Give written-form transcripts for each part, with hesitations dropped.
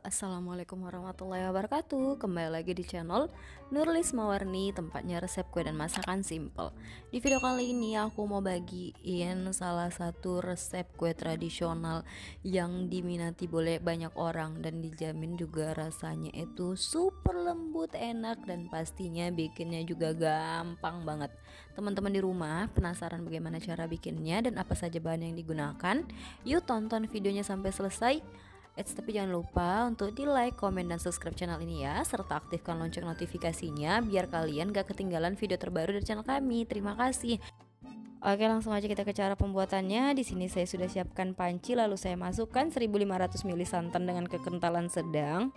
Assalamualaikum warahmatullahi wabarakatuh. Kembali lagi di channel Nurlis Mawarni, tempatnya resep kue dan masakan simple. Di video kali ini aku mau bagiin salah satu resep kue tradisional yang diminati boleh banyak orang dan dijamin juga rasanya itu super lembut, enak, dan pastinya bikinnya juga gampang banget. Teman-teman di rumah penasaran bagaimana cara bikinnya dan apa saja bahan yang digunakan? Yuk tonton videonya sampai selesai. Tapi jangan lupa untuk di like, komen, dan subscribe channel ini ya, serta aktifkan lonceng notifikasinya biar kalian gak ketinggalan video terbaru dari channel kami. Terima kasih. Oke, langsung aja kita ke cara pembuatannya. Di sini saya sudah siapkan panci, lalu saya masukkan 1500 ml santan dengan kekentalan sedang,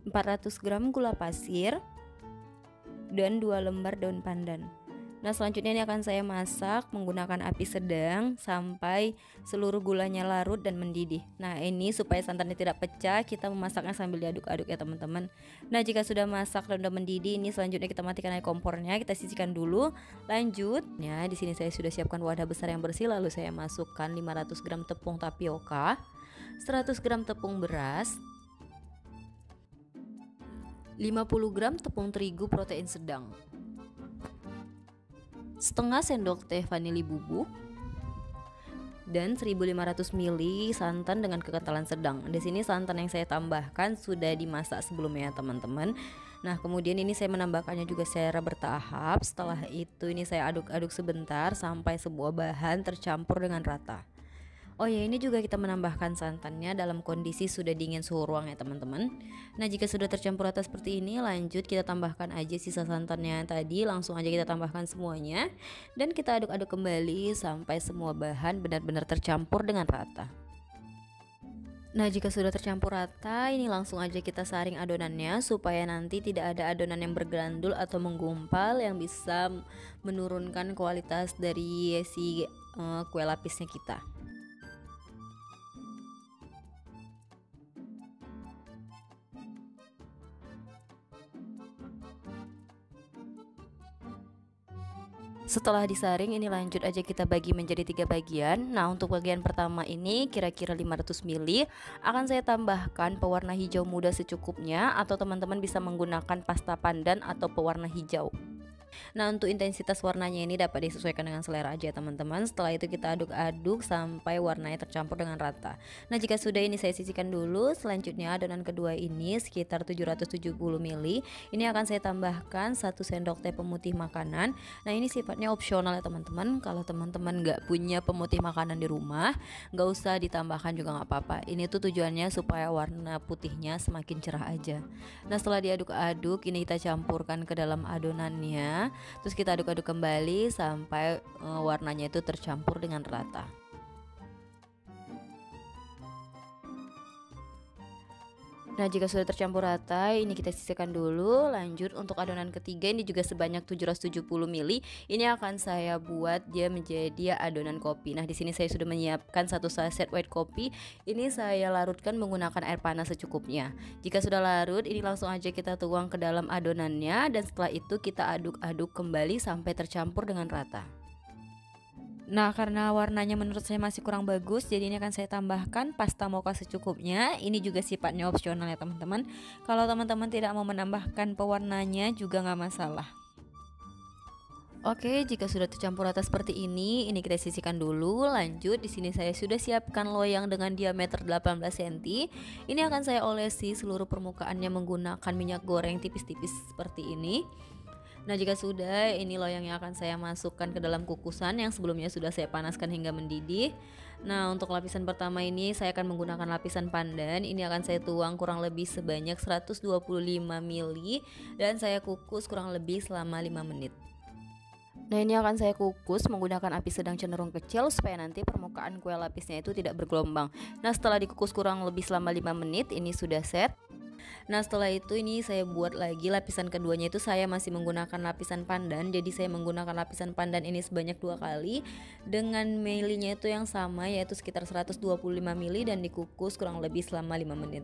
400 gram gula pasir, dan 2 lembar daun pandan. Nah, selanjutnya ini akan saya masak menggunakan api sedang sampai seluruh gulanya larut dan mendidih. Nah, ini supaya santannya tidak pecah, kita memasaknya sambil diaduk-aduk ya teman-teman. Nah, jika sudah masak dan sudah mendidih, ini selanjutnya kita matikan air kompornya, kita sisihkan dulu. Lanjutnya, di sini saya sudah siapkan wadah besar yang bersih, lalu saya masukkan 500 gram tepung tapioka, 100 gram tepung beras, 50 gram tepung terigu protein sedang, setengah sendok teh vanili bubuk, dan 1500 ml santan dengan kekentalan sedang. Di sini santan yang saya tambahkan sudah dimasak sebelumnya teman-teman. Nah, kemudian ini saya menambahkannya juga secara bertahap. Setelah itu ini saya aduk-aduk sebentar sampai semua bahan tercampur dengan rata. Oh ya, ini juga kita menambahkan santannya dalam kondisi sudah dingin suhu ruang ya teman-teman. Nah, jika sudah tercampur rata seperti ini, lanjut kita tambahkan aja sisa santannya tadi. Langsung aja kita tambahkan semuanya dan kita aduk-aduk kembali sampai semua bahan benar-benar tercampur dengan rata. Nah, jika sudah tercampur rata, ini langsung aja kita saring adonannya supaya nanti tidak ada adonan yang bergerandul atau menggumpal yang bisa menurunkan kualitas dari si kue lapisnya kita. Setelah disaring, ini lanjut aja kita bagi menjadi 3 bagian. Nah, untuk bagian pertama ini kira-kira 500 ml akan saya tambahkan pewarna hijau muda secukupnya, atau teman-teman bisa menggunakan pasta pandan atau pewarna hijau. Nah, untuk intensitas warnanya ini dapat disesuaikan dengan selera aja teman-teman. Setelah itu kita aduk-aduk sampai warnanya tercampur dengan rata. Nah, jika sudah ini saya sisihkan dulu. Selanjutnya adonan kedua ini sekitar 770 ml. Ini akan saya tambahkan 1 sendok teh pemutih makanan. Nah, ini sifatnya opsional ya teman-teman. Kalau teman-teman nggak punya pemutih makanan di rumah, nggak usah ditambahkan juga nggak apa-apa. Ini tuh tujuannya supaya warna putihnya semakin cerah aja. Nah, setelah diaduk-aduk, ini kita campurkan ke dalam adonannya. Terus kita aduk-aduk kembali sampai warnanya itu tercampur dengan rata. Nah, jika sudah tercampur rata, ini kita sisihkan dulu. Lanjut untuk adonan ketiga, ini juga sebanyak 770 ml. Ini akan saya buat dia menjadi adonan kopi. Nah, di sini saya sudah menyiapkan 1 saset white coffee. Ini saya larutkan menggunakan air panas secukupnya. Jika sudah larut, ini langsung aja kita tuang ke dalam adonannya dan setelah itu kita aduk-aduk kembali sampai tercampur dengan rata. Nah, karena warnanya menurut saya masih kurang bagus, jadi ini akan saya tambahkan pasta mocha secukupnya. Ini juga sifatnya opsional ya teman-teman. Kalau teman-teman tidak mau menambahkan pewarnanya juga nggak masalah. Oke, jika sudah tercampur rata seperti ini kita sisihkan dulu. Lanjut, di sini saya sudah siapkan loyang dengan diameter 18 cm. Ini akan saya olesi seluruh permukaannya menggunakan minyak goreng tipis-tipis seperti ini. Nah, jika sudah, ini loyangnya akan saya masukkan ke dalam kukusan yang sebelumnya sudah saya panaskan hingga mendidih. Nah, untuk lapisan pertama ini saya akan menggunakan lapisan pandan. Ini akan saya tuang kurang lebih sebanyak 125 ml dan saya kukus kurang lebih selama 5 menit. Nah, ini akan saya kukus menggunakan api sedang cenderung kecil supaya nanti permukaan kue lapisnya itu tidak bergelombang. Nah, setelah dikukus kurang lebih selama 5 menit, ini sudah set. Nah, setelah itu ini saya buat lagi lapisan keduanya, itu saya masih menggunakan lapisan pandan. Jadi saya menggunakan lapisan pandan ini sebanyak 2 kali dengan melinya itu yang sama, yaitu sekitar 125 ml dan dikukus kurang lebih selama 5 menit.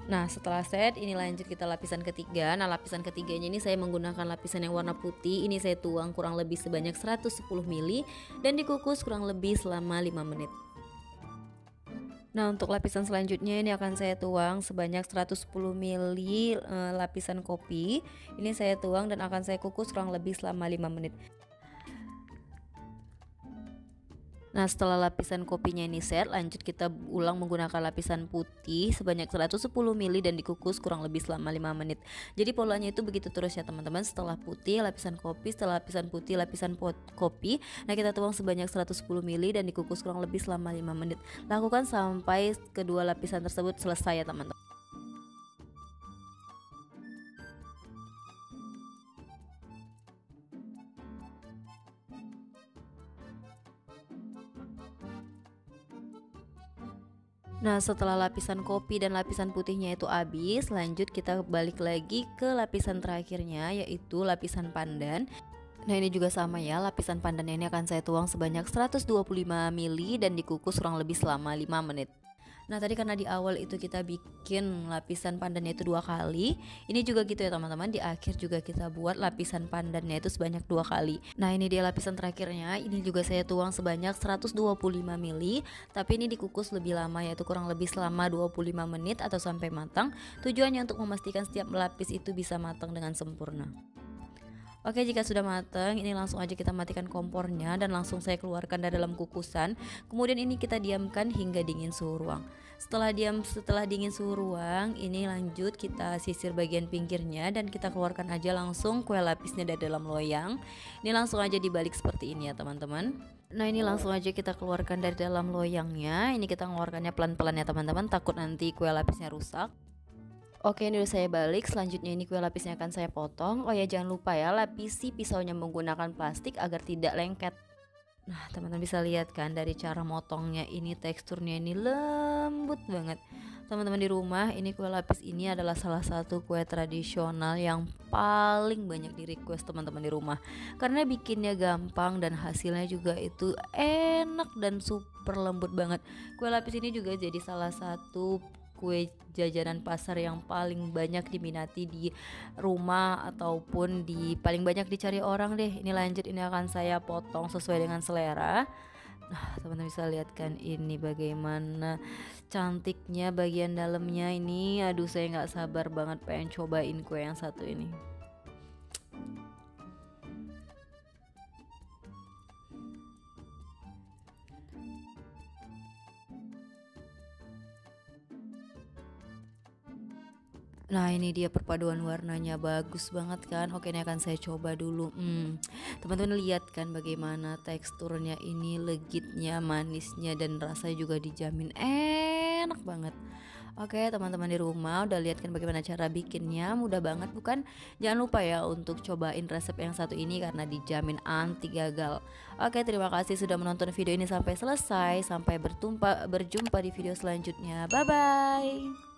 Nah, setelah set, ini lanjut kita lapisan ketiga. Nah, lapisan ketiganya ini saya menggunakan lapisan yang warna putih. Ini saya tuang kurang lebih sebanyak 110 ml dan dikukus kurang lebih selama 5 menit. Nah, untuk lapisan selanjutnya ini akan saya tuang sebanyak 110 ml lapisan kopi. Ini saya tuang dan akan saya kukus kurang lebih selama 5 menit. Nah, setelah lapisan kopinya ini set, lanjut kita ulang menggunakan lapisan putih sebanyak 110 ml dan dikukus kurang lebih selama 5 menit. Jadi polanya itu begitu terus ya teman-teman. Setelah putih, lapisan kopi, setelah lapisan putih, lapisan kopi. Nah, kita tuang sebanyak 110 ml dan dikukus kurang lebih selama 5 menit. Lakukan sampai kedua lapisan tersebut selesai ya teman-teman. Nah, setelah lapisan kopi dan lapisan putihnya itu habis, lanjut kita balik lagi ke lapisan terakhirnya, yaitu lapisan pandan. Nah, ini juga sama ya, lapisan pandan ini akan saya tuang sebanyak 125 ml dan dikukus kurang lebih selama 5 menit. Nah, tadi karena di awal itu kita bikin lapisan pandannya itu 2 kali, ini juga gitu ya teman-teman, di akhir juga kita buat lapisan pandannya itu sebanyak 2 kali. Nah, ini dia lapisan terakhirnya, ini juga saya tuang sebanyak 125 ml, tapi ini dikukus lebih lama, yaitu kurang lebih selama 25 menit atau sampai matang. Tujuannya untuk memastikan setiap lapis itu bisa matang dengan sempurna. Oke, jika sudah matang, ini langsung aja kita matikan kompornya dan langsung saya keluarkan dari dalam kukusan. Kemudian ini kita diamkan hingga dingin suhu ruang. Setelah dingin suhu ruang, ini lanjut kita sisir bagian pinggirnya dan kita keluarkan aja langsung kue lapisnya dari dalam loyang. Ini langsung aja dibalik seperti ini ya teman-teman. Nah, ini langsung aja kita keluarkan dari dalam loyangnya. Ini kita ngeluarkannya pelan-pelan ya teman-teman, takut nanti kue lapisnya rusak. Oke, ini udah saya balik. Selanjutnya ini kue lapisnya akan saya potong. Oh ya, jangan lupa ya, lapisi pisaunya menggunakan plastik agar tidak lengket. Nah, teman-teman bisa lihat kan dari cara motongnya ini, teksturnya ini lembut banget. Teman-teman di rumah, ini kue lapis ini adalah salah satu kue tradisional yang paling banyak di request teman-teman di rumah. Karena bikinnya gampang dan hasilnya juga itu enak dan super lembut banget. Kue lapis ini juga jadi salah satu kue jajanan pasar yang paling banyak diminati di rumah ataupun paling banyak dicari orang deh. Ini lanjut, ini akan saya potong sesuai dengan selera. Nah, teman-teman bisa lihat kan ini bagaimana cantiknya bagian dalamnya ini. Aduh, saya nggak sabar banget pengen cobain kue yang satu ini. Nah, ini dia perpaduan warnanya bagus banget kan. Oke, ini akan saya coba dulu. Teman-teman lihat kan bagaimana teksturnya ini, legitnya, manisnya, dan rasanya juga dijamin enak banget. Oke, teman-teman di rumah udah lihat kan bagaimana cara bikinnya, mudah banget bukan? Jangan lupa ya untuk cobain resep yang satu ini karena dijamin anti gagal. Oke, terima kasih sudah menonton video ini sampai selesai. Sampai berjumpa di video selanjutnya. Bye bye.